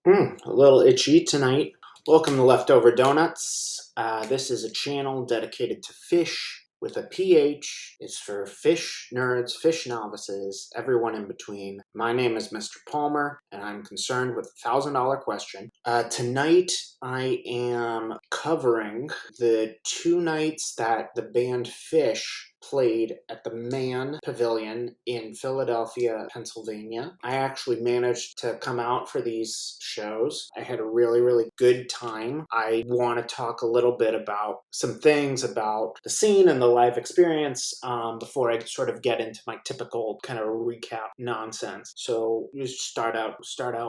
A little itchy tonight. Welcome to Leftover Donuts. This is a channel dedicated to Phish with a PH. It's for Phish nerds, Phish novices, everyone in between. My name is Mr. Palmer, and I'm concerned with the $1,000 question. Tonight, I am covering the 2 nights that the band Phish played at the Mann Pavilion in Philadelphia, Pennsylvania. I actually managed to come out for these shows. I had a really, really good time. I want to talk a little bit about some things about the scene and the live experience before I sort of get into my typical kind of recap nonsense. So you start out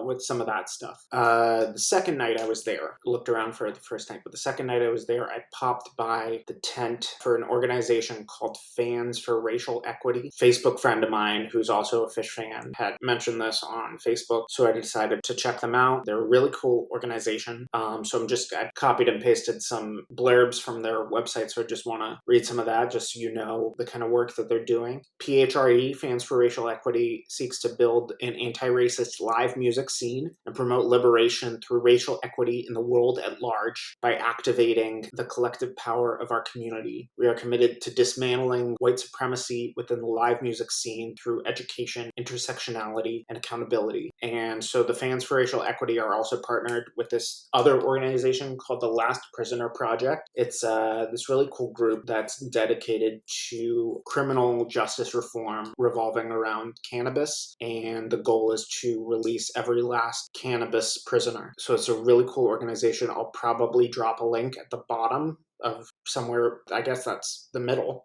with some of that stuff. The second night I was there, looked around for the first night, but the second night I was there, I popped by the tent for an organization called Phans for Racial Equity. Facebook friend of mine who's also a Phish fan had mentioned this on Facebook, so I decided to check them out. They're a really cool organization. So I copied and pasted some blurbs from their website, so I just want to read some of that just so you know the kind of work that they're doing. PHRE, Phans for Racial Equity, seeks to build an anti-racist live music scene and promote liberation through racial equity in the world at large by activating the collective power of our community. We are committed to dismantling white supremacy within the live music scene through education, intersectionality, and accountability. And so the Phans for Racial Equity are also partnered with this other organization called the Last Prisoner Project. It's this really cool group that's dedicated to criminal justice reform revolving around cannabis, and the goal is to release every last cannabis prisoner. So it's a really cool organization. I'll probably drop a link at the bottom of somewhere, I guess that's the middle.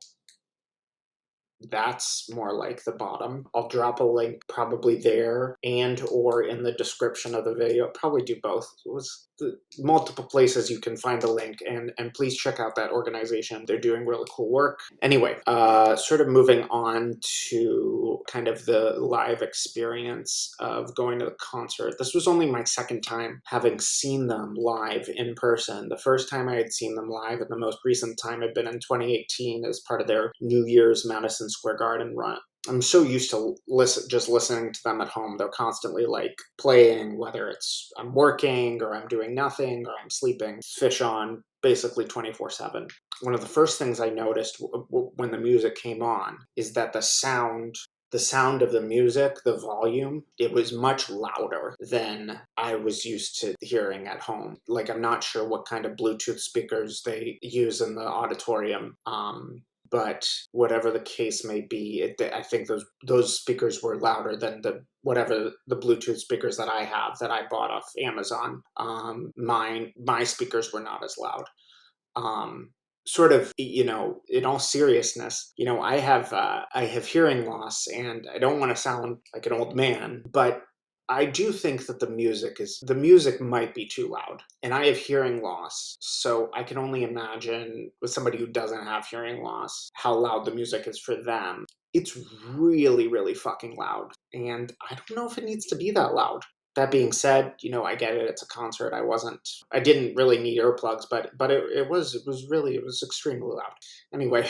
That's more like the bottom. I'll drop a link probably there and or in the description of the video. Probably do both. It was multiple places you can find the link, and please check out that organization. They're doing really cool work. Anyway, sort of moving on to kind of the live experience of going to the concert. This was only my second time having seen them live in person. The first time I had seen them live, and the most recent time had been in 2018 as part of their New Year's Madison Square Garden run. I'm so used to just listening to them at home. They're constantly like playing, whether it's I'm working or I'm doing nothing or I'm sleeping. Phish on basically 24/7. One of the first things I noticed when the music came on is that the sound of the music, the volume, it was much louder than I was used to hearing at home. Like, I'm not sure what kind of Bluetooth speakers they use in the auditorium. But whatever the case may be, I think those speakers were louder than the Bluetooth speakers that I have that I bought off Amazon. My speakers were not as loud. Sort of, in all seriousness, I have hearing loss, and I don't want to sound like an old man, but I do think that the music might be too loud, and I have hearing loss, so I can only imagine with somebody who doesn't have hearing loss how loud the music is for them. It's really, really fucking loud, and I don't know if it needs to be that loud. That being said, I get it. It's a concert. I didn't really need earplugs, but it was extremely loud. Anyway,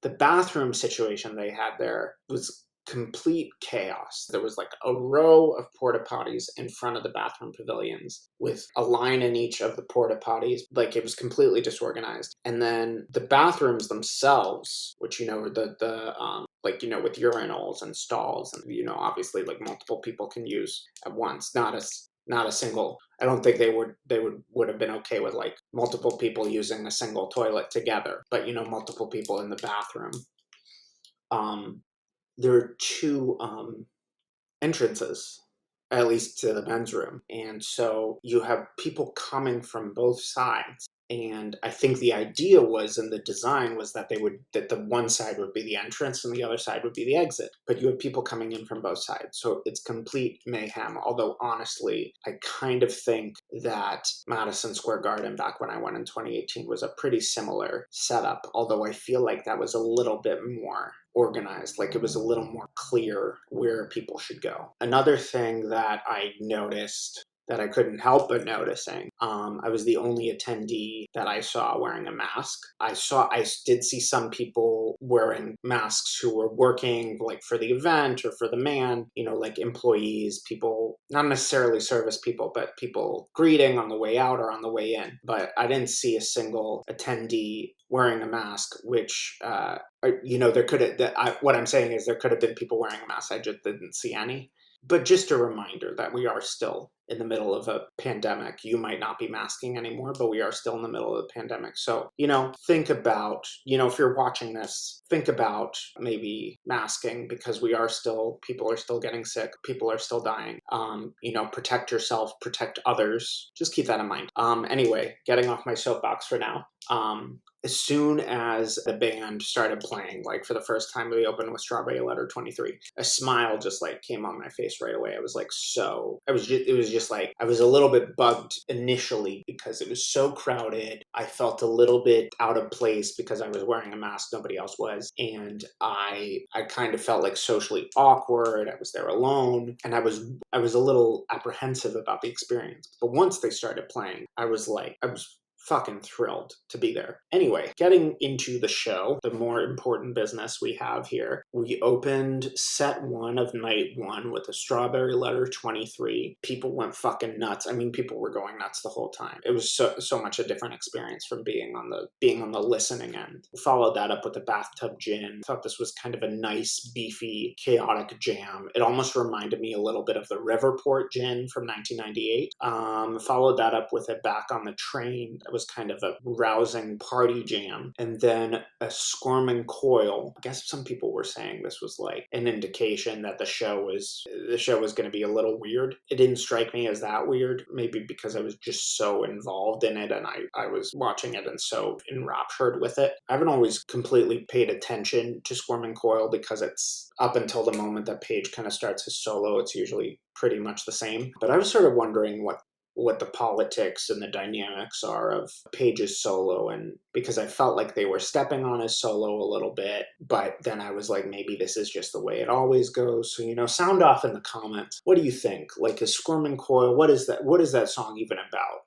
the bathroom situation they had there was complete chaos. There was like a row of porta potties in front of the bathroom pavilions with a line in each of the porta potties. Like, it was completely disorganized. And then the bathrooms themselves, which, with urinals and stalls, and, obviously like multiple people can use at once, not a single. I don't think they would have been okay with like multiple people using a single toilet together, but multiple people in the bathroom. There are 2 entrances, at least to the men's room, and so you have people coming from both sides. And I think the idea was, in the design, was that that the one side would be the entrance and the other side would be the exit. But you have people coming in from both sides, so it's complete mayhem. Although honestly, I kind of think that Madison Square Garden back when I went in 2018 was a pretty similar setup. Although I feel like that was a little bit more organized, like it was a little more clear where people should go. Another thing that I noticed that I couldn't help but noticing. I was the only attendee that I saw wearing a mask. I did see some people wearing masks who were working like for the event or for the Mann, like employees, people, not necessarily service people, but people greeting on the way out or on the way in. But I didn't see a single attendee wearing a mask, which, there could have, what I'm saying is there could have been people wearing a mask. I just didn't see any. But just a reminder that we are still in the middle of a pandemic. You might not be masking anymore, but we are still in the middle of the pandemic. So, think about, if you're watching this, think about maybe masking, because people are still getting sick. People are still dying. Protect yourself, protect others. Just keep that in mind. Anyway, getting off my soapbox for now. As soon as the band started playing, like for the first time we opened with Strawberry Letter 23, a smile just like came on my face right away. I was like, it was just like, I was a little bit bugged initially because it was so crowded. I felt a little bit out of place because I was wearing a mask, nobody else was. And I kind of felt like socially awkward. I was there alone, and I was a little apprehensive about the experience. But once they started playing, I was fucking thrilled to be there. Anyway, getting into the show, the more important business we have here. We opened set 1 of night 1 with a Strawberry Letter 23. People went fucking nuts. I mean, people were going nuts the whole time. It was so much a different experience from being on the listening end. Followed that up with a Bathtub Gin. Thought this was kind of a nice, beefy, chaotic jam. It almost reminded me a little bit of the Riverport Gin from 1998. Followed that up with a Back on the Train. That was kind of a rousing party jam. And then a Squirming Coil. I guess some people were saying this was like an indication that the show was going to be a little weird. It didn't strike me as that weird, maybe because I was just so involved in it and I was watching it and so enraptured with it. I haven't always completely paid attention to Squirming Coil because it's up until the moment that Page kind of starts his solo, it's usually pretty much the same. But I was sort of wondering what the politics and the dynamics are of Page's solo, and because I felt like they were stepping on his solo a little bit, but then I was like, maybe this is just the way it always goes. So, sound off in the comments. What do you think? Like, a Squirming Coil, what is that song even about?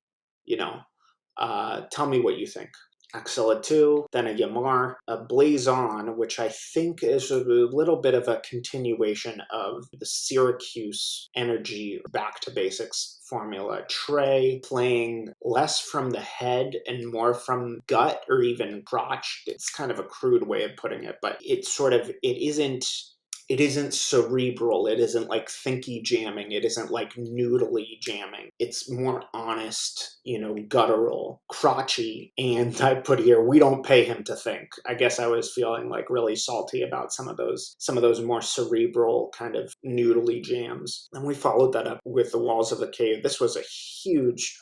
Tell me what you think. Axilla 2, then a Yamar, a Blaze On, which I think is a little bit of a continuation of the Syracuse Energy Back to Basics formula. Trey playing less from the head and more from gut or even crotch. It's kind of a crude way of putting it, but it isn't cerebral. It isn't like thinky jamming. It isn't like noodly jamming. It's more honest, guttural, crotchy. And I put here, we don't pay him to think. I guess I was feeling like really salty about some of those more cerebral kind of noodly jams. And we followed that up with The Walls of the Cave. This was a huge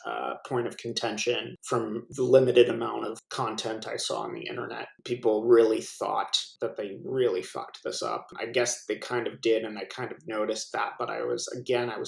point of contention from the limited amount of content I saw on the internet. People really thought that they really fucked this up. I guess they kind of did, and I kind of noticed that, but I was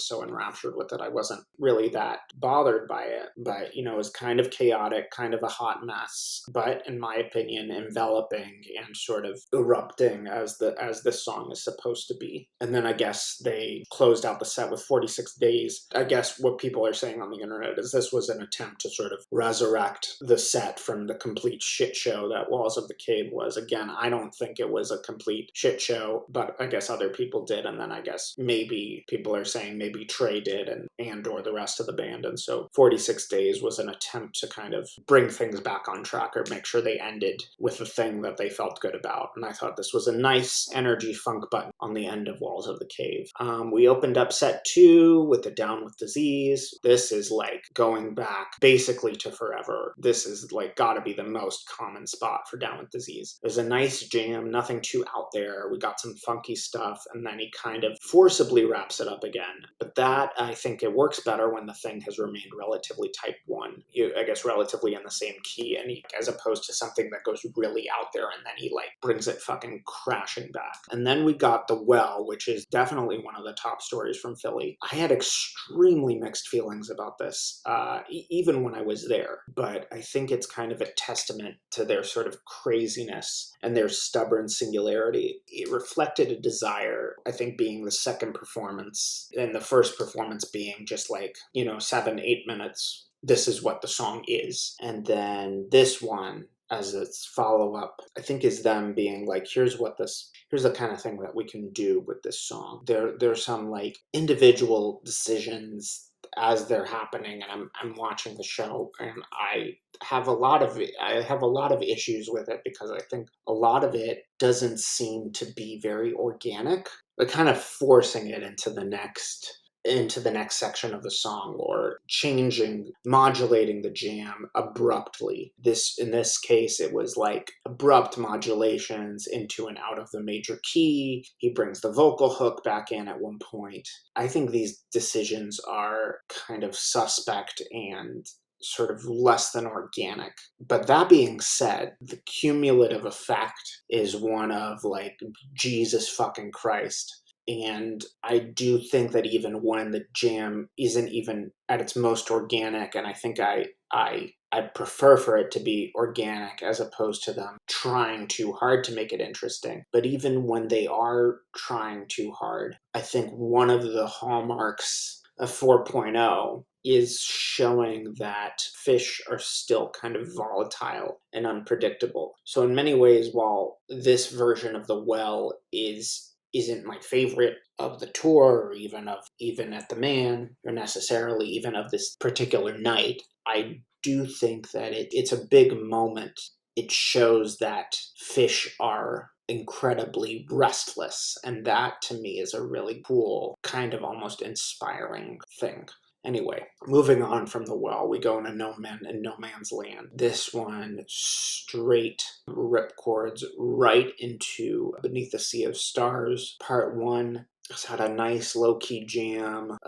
so enraptured with it, I wasn't really that bothered by it. But, it was kind of chaotic, kind of a hot mess, but in my opinion, enveloping and sort of erupting as this song is supposed to be. And then I guess they closed out the set with 46 Days. I guess what people are saying on the internet is this was an attempt to sort of resurrect the set from the complete shit show that Walls of the Cave was. Again, I don't think it was a complete shit show, but I guess other people did. And then I guess maybe people are saying maybe Trey did and or the rest of the band. And so 46 Days was an attempt to kind of bring things back on track or make sure they ended with the thing that they felt good about. And I thought this was a nice energy funk button on the end of Walls of the Cave. We opened up set 2 with the Down with Disease. This is like going back basically to forever. This is like gotta be the most common spot for Down with Disease. There's a nice jam, nothing too out there. We got some funky stuff, and then he kind of forcibly wraps it up again. But that, I think it works better when the thing has remained relatively type 1. I guess relatively in the same key, and as opposed to something that goes really out there and then he like brings it fucking crashing back. And then we got The Well, which is definitely one of the top stories from Philly. I had extremely mixed feelings about this, even when I was there. But I think it's kind of a testament to their sort of craziness and their stubborn singularity. It reflected a Desire, I think, being the second performance, and the first performance being just like, 7-8 minutes. This is what the song is. And then this one, as its follow-up, I think is them being like, here's the kind of thing that we can do with this song. There's some like individual decisions as they're happening, and I'm watching the show, and I have a lot of issues with it, because I think a lot of it doesn't seem to be very organic. They're kind of forcing it into the next section of the song, or modulating the jam abruptly. In this case, it was like abrupt modulations into and out of the major key. He brings the vocal hook back in at one point. I think these decisions are kind of suspect and sort of less than organic. But that being said, the cumulative effect is one of like, Jesus fucking Christ. And I do think that even when the jam isn't even at its most organic, and I think I prefer for it to be organic as opposed to them trying too hard to make it interesting. But even when they are trying too hard, I think one of the hallmarks of 4.0 is showing that Phish are still kind of volatile and unpredictable. So in many ways, while this version of The Well isn't my favorite of the tour, or even at the Mann, or necessarily even of this particular night, I do think that it's a big moment. It shows that Phish are incredibly restless, and that to me is a really cool, kind of almost inspiring thing. Anyway, moving on from The Well, we go into No Man's Land. This one, straight ripcords right into Beneath the Sea of Stars, Part 1. It's had a nice low-key jam.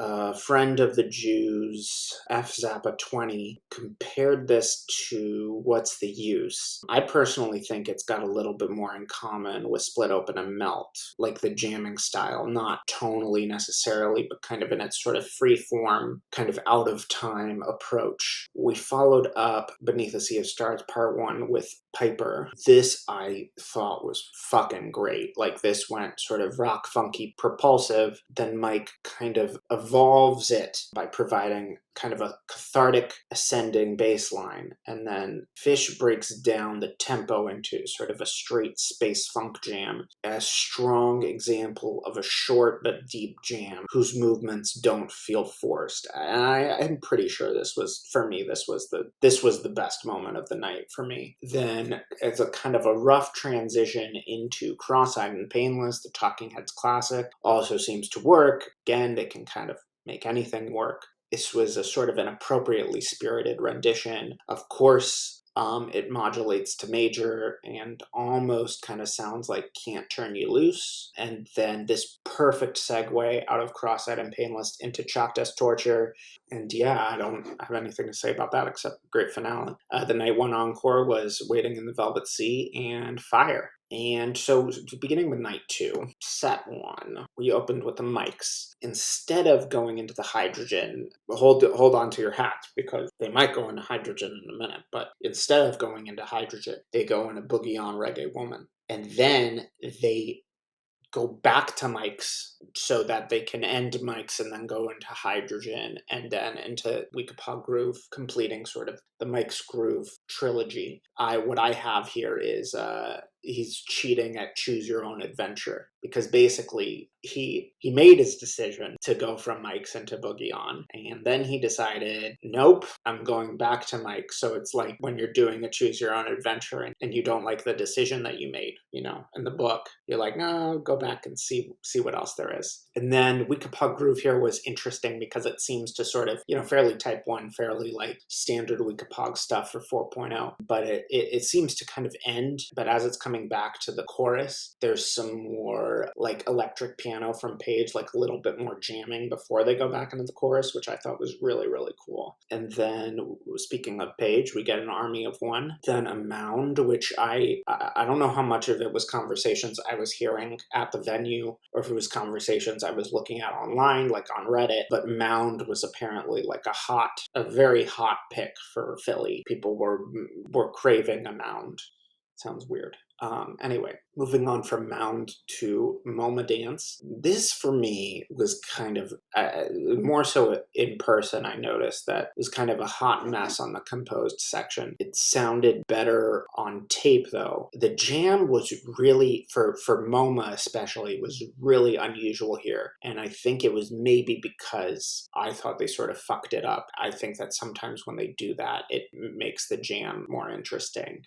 Friend of the Jews, F Zappa 20, compared this to What's the Use. I personally think it's got a little bit more in common with Split Open and Melt, like the jamming style, not tonally necessarily, but kind of in its sort of free-form, kind of out-of-time approach. We followed up Beneath the Sea of Stars Part 1 with Piper. This I thought was fucking great. Like, this went sort of rock funky propulsive, then Mike kind of evolves it by providing kind of a cathartic ascending bass line, and then Phish breaks down the tempo into sort of a straight space funk jam, a strong example of a short but deep jam whose movements don't feel forced. And I'm pretty sure this was the best moment of the night for me. Then, as a kind of a rough transition into Cross-Eyed and Painless, the Talking Heads classic, also seems to work. Again, they can kind of make anything work. This was a sort of an appropriately spirited rendition. Of course, it modulates to major and almost kind of sounds like Can't Turn You Loose. And then this perfect segue out of Cross-Eyed and Painless into Chalk Dust Torture. And yeah, I don't have anything to say about that except great finale. The night one encore was Waiting in the Velvet Sea and Fire. And so, beginning with night 2, set 1, we opened with the mics. Instead of going into the hydrogen, hold on to your hats, because they might go into hydrogen in a minute, but instead of going into hydrogen, they go into Boogie On Reggae Woman. And then they go back to mics so that they can end mics and then go into hydrogen and then into Weekapaw Groove, completing sort of the Mike's Groove trilogy. What I have here is he's cheating at Choose Your Own Adventure, because basically he made his decision to go from Mike's into Boogie On, and then he decided, nope, I'm going back to Mike's. So it's like when you're doing a Choose Your Own Adventure and you don't like the decision that you made, in the book, you're like, no, go back and see what else there is. And then Weekapaw Groove here was interesting because it seems to sort of, fairly type 1, fairly like standard Weekapaw stuff for 4.0, but it seems to kind of end, but as it's coming back to the chorus, there's some more like electric piano from Page, like a little bit more jamming before they go back into the chorus, which I thought was really, really cool. And then, speaking of Page, we get an Army of One, then a Mound, which I don't know how much of it was conversations I was hearing at the venue, or if it was conversations I was looking at online, like on Reddit, but Mound was apparently like a very hot pick for Philly. People were craving a Mound. Sounds weird. Anyway, Moving on from Mound to MoMA Dance. This for me was kind of, more so in person, I noticed that it was kind of a hot mess on the composed section. It sounded better on tape though. The jam was really, for MoMA especially, was really unusual here. And I think it was maybe because I thought they sort of fucked it up. I think that sometimes when they do that, it makes the jam more interesting.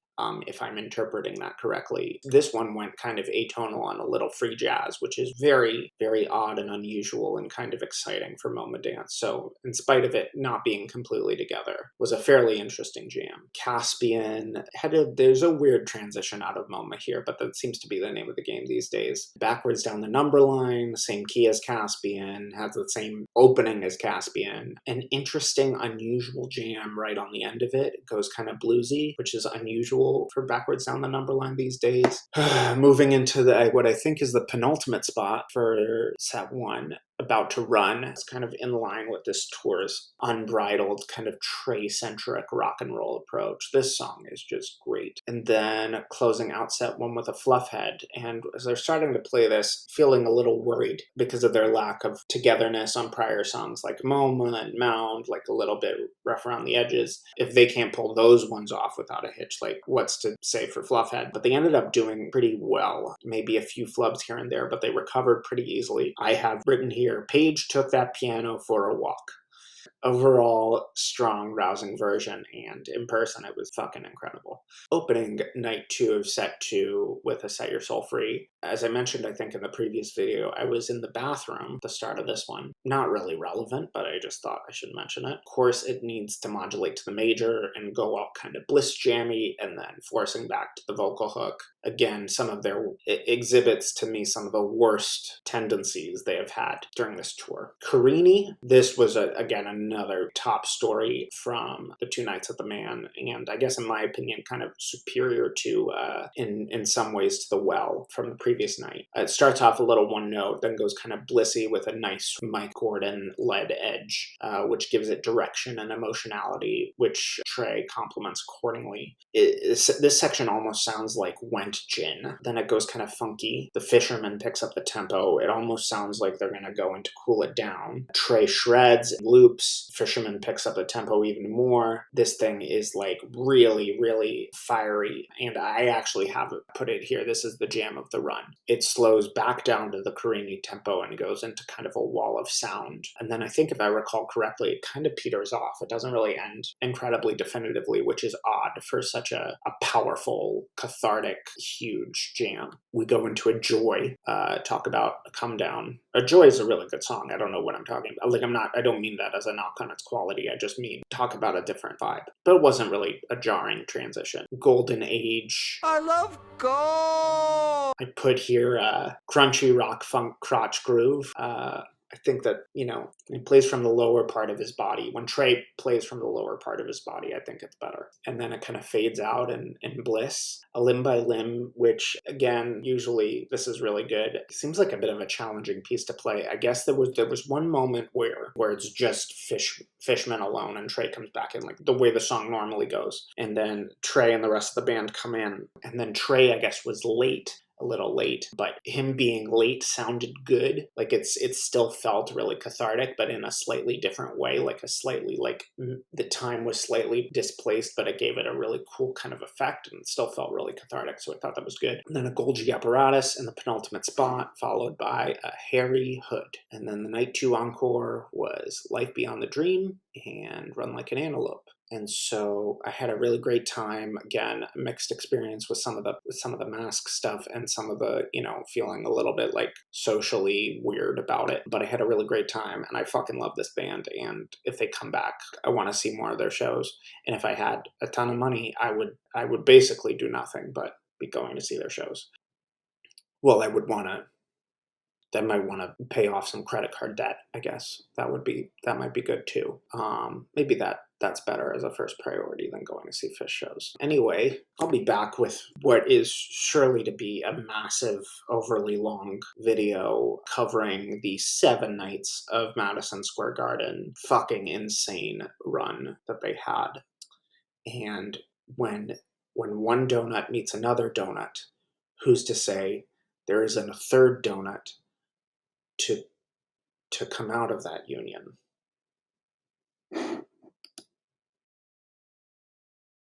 If I'm interpreting that correctly. This one went kind of atonal on a little free jazz, which is very, very odd and unusual and kind of exciting for MoMA Dance. So, in spite of it not being completely together, was a fairly interesting jam. Caspian there's a weird transition out of MoMA here, but that seems to be the name of the game these days. Backwards down the number line, same key as Caspian, has the same opening as Caspian. An interesting, unusual jam right on the end of it. It goes kind of bluesy, which is unusual for backwards down the number line these days. Moving into what I think is the penultimate spot for set 1, About to Run. It's kind of in line with this tour's unbridled kind of Trey-centric rock and roll approach. This song is just great. And then closing out set 1 with a Fluffhead. And as they're starting to play this, feeling a little worried because of their lack of togetherness on prior songs like MoMA and Mound, like a little bit rough around the edges. If they can't pull those ones off without a hitch, like what's to say for Fluffhead? But they ended up doing pretty well. Maybe a few flubs here and there, but they recovered pretty easily. I have written here, Paige took that piano for a walk. Overall, strong, rousing version, and in person, it was fucking incredible. Opening night 2 of set 2 with a Set Your Soul Free. As I mentioned, I think in the previous video, I was in the bathroom at the start of this one. Not really relevant, but I just thought I should mention it. Of course, it needs to modulate to the major and go all kind of bliss jammy, and then forcing back to the vocal hook. Again, some of their exhibits to me some of the worst tendencies they have had during this tour. Carini, this was again another top story from the 2 nights at the Mann, and I guess in my opinion kind of superior to in some ways to the Well from the previous night. It starts off a little one note, then goes kind of blissy with a nice Mike Gordon led edge, which gives it direction and emotionality, which Trey complements accordingly. This section almost sounds like Went Gin. Then it goes kind of funky. The Fisherman picks up the tempo. It almost sounds like they're going to go into Cool It Down. Trey shreds and loops. Fisherman picks up the tempo even more. This thing is like really, really fiery. And I actually have put it here. This is the jam of the run. It slows back down to the Carini tempo and goes into kind of a wall of sound. And then I think if I recall correctly, it kind of peters off. It doesn't really end incredibly definitively, which is odd for such a powerful, cathartic, huge jam. We go into a Joy, talk about Come Down. A Joy is a really good song. I don't know what I'm talking about. Like, I don't mean that as a knock on its quality. I just mean talk about a different vibe. But it wasn't really a jarring transition. Golden Age. I love gold! I put here crunchy rock funk crotch groove. I think that, he plays from the lower part of his body. When Trey plays from the lower part of his body, I think it's better. And then it kind of fades out in bliss. A Limb by Limb, which, again, usually this is really good. It seems like a bit of a challenging piece to play. I guess there was one moment where it's just Fishman alone, and Trey comes back in, like the way the song normally goes. And then Trey and the rest of the band come in. And then Trey, I guess, was a little late, but him being late sounded good. Like it still felt really cathartic, but in a slightly different way, the time was slightly displaced, but it gave it a really cool kind of effect and it still felt really cathartic. So I thought that was good. And then a Golgi apparatus in the penultimate spot, followed by a Hairy Hood. And then the night 2 encore was Life Beyond the Dream and Run Like an Antelope. And so I had a really great time. Again, mixed experience with some of the mask stuff and some of the, feeling a little bit like socially weird about it. But I had a really great time and I fucking love this band. And if they come back, I want to see more of their shows. And if I had a ton of money, I would basically do nothing but be going to see their shows. Well, I might want to pay off some credit card debt, I guess. That might be good too. Maybe that's better as a first priority than going to see Phish shows. Anyway, I'll be back with what is surely to be a massive, overly long video covering the 7 nights of Madison Square Garden fucking insane run that they had. And when one donut meets another donut, who's to say there isn't a third donut to come out of that union?